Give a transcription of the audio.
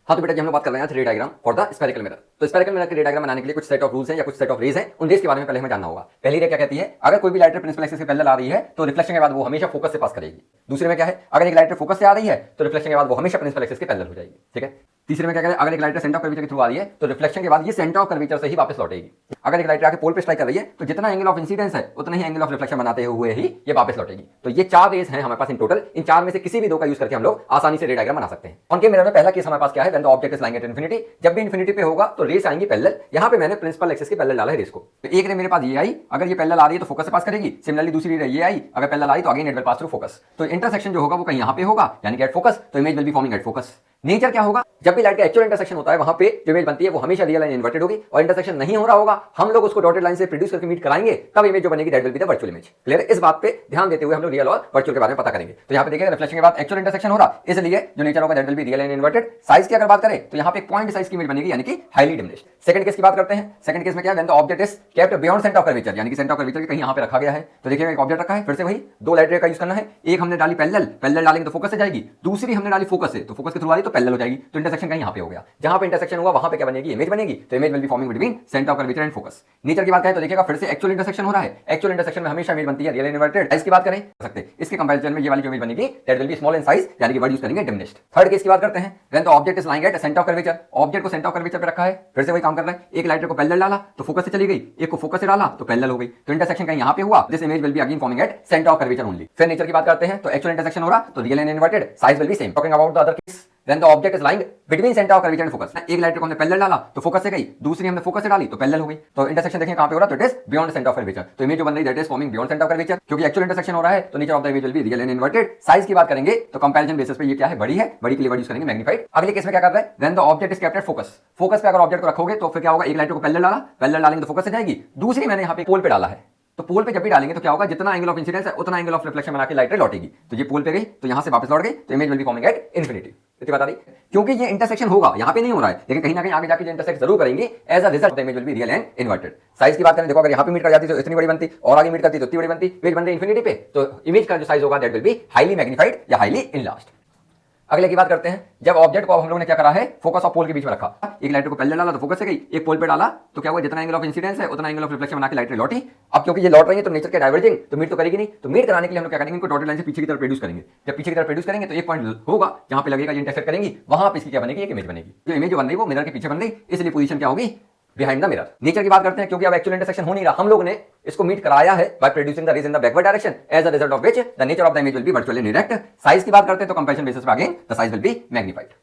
हाँ तो बेटा जी हम लोग बात कर रहे हैं three diagram for the spherical mirror. तो स्फेरिकल मिरर के डायग्राम बनाने के लिए कुछ सेट ऑफ रूल्स हैं या कुछ सेट ऑफ रेज हैं, उन रेज के बारे में पहले हमें जानना होगा। पहली रे क्या कहती है, अगर कोई भी लाइट प्रिंसिपल एक्सिस के पैरेलल आ रही है तो रिफ्लेक्शन के बाद वो हमेशा फोकस से पास करेगी। दूसरे में क्या है, अगर एक लाइट फोकस से आ रही है तो रिफ्लेक्शन के बाद वो हमेशा प्रिंसिपल एक्सिस के पैरेलल हो जाएगी। ठीक है। तीसरे में क्या करें, अगर एक लाइट सेंटर ऑफ कर्वेचर के थ्रू आ रही है तो रिफ्लेक्शन के बाद ये सेंटर ऑफ कर्वेचर से ही वापस लौटेगी। अगर एक लाइट आके पोल पे स्ट्राइक कर रही है तो जितना एंगल ऑफ इंसिडेंस है उतना ही एंगल ऑफ रिफ्लेक्शन बनाते हुए ही ये वापस लौटेगी। तो ये चार रेज हैं हमारे पास इन टोटल। इन चार में से किसी भी दो का यूज करके हम लोग आसानी से रे डायग्राम बना सकते हैं। उनके मिरर में पहला केस हमारे पास क्या है, when the object is lying at infinity. जब भी इंफिनिटी पे होगा तो रेस आएंगी पैरेलल। यहाँ पे मैंने प्रिंसिपल एक्सिस के पैरेलल डाला है रेस को। तो एक रे मेरे पास ये आई, अगर ये पैरेलल आ रही है तो फोकस से पास करेगी। सिमिलरली दूसरी रे ये आई, अगर पैरेलल आई तो again it will pass through focus. तो इंटरसेक्शन जो होगा वो कहीं यहाँ पे होगा, यानी कि एट फोकस, तो image will be forming at focus. Nature क्या होगा, जब भी लाइट का एक्चुअल इंटरसेक्शन होता है वहां पे जो इमेज बनती है वो हमेशा रियल लाइन इन्वर्टेड होगी, और इंटरसेक्शन नहीं हो रहा होगा हम लोग उसको डॉटेड लाइन से प्रोड्यूस करके मीट कराएंगे, तब इमेज जो बनेगी that will be the virtual image. Clear है। इस बात पे ध्यान देते हुए हम लोग रियल और वर्चुअल के बारे में पता करेंगे। तो यहाँ पे देखिए रिफ्लेक्शन के बाद एक्चुअल इंटरसेक्शन हो रहा, इसलिए जो नेचर होगा that will be real and inverted. Size की अगर बात करें तो यहाँ पे पॉइंट साइज की इमेज बनेगी, यानी कि हाईली डिमिनिश्ड। सेकंड केस की बात करते हैं। सेकंड केस में क्या है, when the object is kept beyond centre of curvature, यानी कि सेंटर ऑफ कर्वेचर के कहीं यहाँ पे रखा गया है। तो देखिए एक ऑब्जेक्ट रखा है, फिर से वही दो लाइट रे का यूज करना है। एक हमने डाली पैरेलल, पैरेलल डालेंगे तो फोकस से जाएगी। दूसरी हमने डाली फोकस से, तो फोकस के थ्रू आ रही तो पैरेलल हो जाएगी। तो इंटरसेक्शन कहीं यहाँ पे हो गया। जहां पे इंटरसेक्शन हुआ वहां पे क्या बनेगी, इमेज बनेगी। तो image will be forming between centre of curvature and focus. Nature की बात करें तो देखिएगा फिर से एक्चुअल इंटरसेक्शन हो रहा है। एक्चुअल इंटरसेक्शन में हमेशा इमेज बनती है रियल इन्वर्टेड। साइज की बात करें सकते इसके कंपैरिजन में ये वाली जो इमेज बनेगी that will be small in size, यानी कि वर्ड यूज करेंगे डिमिनिश्ड। थर्ड केस की बात करते हैं, when the object is lying at centre of curvature. Object को सेंटर ऑफ कर्वेचर पे रखा है, फिर से वही काम कर रहा है। एक लाइट को पैरेलल डाला तो फोकस से चली गई, एक को फोकस से डाला तो पैरेलल हो गई। तो इंटरसेक्शन कहीं यहाँ पे हुआ, this image will be again forming at centre of curvature only. फिर नेचर की बात करते हैं तो एक्चुअल इंटरसेक्शन हो रहा तो real and inverted, size will B same. Talking about the other case, When the object is lying between center of curvature and focus। एक लाइट को हमने पैरेलल डाला तो फोकस से गई, दूसरी हमने फोकस से डाली तो पैरेलल हो गई। तो इंटरसेक्शन देखें कहां पे हो रहा है, तो it is beyond centre of curvature. तो इमेज जो बन रही that is forming beyond centre of curvature, क्योंकि एक्चुअल इंटरसेक्शन हो रहा है तो nature of the image will be real and inverted. Size की बात करेंगे तो कंपैरिजन बेसिस पे ये क्या है, बड़ी है, बड़ी के लिए वर्ड यूज करेंगे मैग्नीफाइड। अगले केस में क्या कर रहा है, when the object is kept at focus. Focus पे अगर ऑब्जेक्ट को रखोगे तो फिर क्या होगा, एक लाइट को पैरेलल डाला, पैरेलल डालेंगे तो फोकस से जाएगी। दूसरी मैंने यहाँ पे पोल पे डाला है, तो पोल पे जब भी डालेंगे तो क्या होगा, जितना एंगल ऑफ इंसिडेंस है उतना एंगल ऑफ रिफ्लेक्शन बना के लाइट रे लौटेगी। तो ये पोल पे गई तो यहां से वापस लौट गई, तो image will be forming at infinity. इतनी बता दी, क्योंकि ये इंटरसेक्शन होगा, यहां पे नहीं हो रहा है, लेकिन कहीं ना कहीं आगे जाके जो इंटरसेक्ट जरूर करेंगे, as a result the image will be real and inverted. Size की बात करें, देखो अगर यहां पे मीट कर जाती तो इतनी बड़ी बनती, और आगे मीट करती तो इतनी बड़ी बनती। इमेज बन रही इंफिनिटी पे, तो इमेज का जो साइज होगा that will be highly magnified या हाईली इनलार्ज्ड। अगले की बात करते हैं, जब ऑब्जेक्ट को अब हम लोगों ने क्या करा है, फोकस और पोल के बीच में रखा। एक लाइट को पैरेलल डाला तो फोकस से गई, एक पोल पे डाला तो क्या हुआ, जितना एंगल ऑफ इंसिडेंस है उतना एंगल ऑफ रिफ्लेक्शन बना के लाइट रे लौटी। अब क्योंकि ये लौट रही है तो नेचर के डाइवर्जिंग, तो मीट तो करेगी नहीं। तो मीट कराने के लिए हम लोग क्या करेंगे, इनको डॉटेड लाइन से पीछे की तरफ प्रोड्यूस करेंगे। जब पीछे की तरफ प्रोड्यूस करेंगे तो एक पॉइंट होगा जहां पे लगेगा, ये इंटरसेक्ट करेंगी, वहां पे इसकी क्या बनेगी, एक इमेज बनेगी। जो इमेज जो बन रही है वो मिरर के पीछे बन रही, इसलिए पोजीशन क्या होगी, बिहाइंड द मिरर। नेचर की बात करते हैं, क्योंकि अब एक्चुअल इंटरसेक्शन हो नहीं रहा, हम लोग ने इसको मीट कराया है by producing the rays in the backward direction, as a result of which the nature of the image will be virtually direct. Size की बात करते हैं तो कंपैरिजन बेसिस पे again the size will be magnified.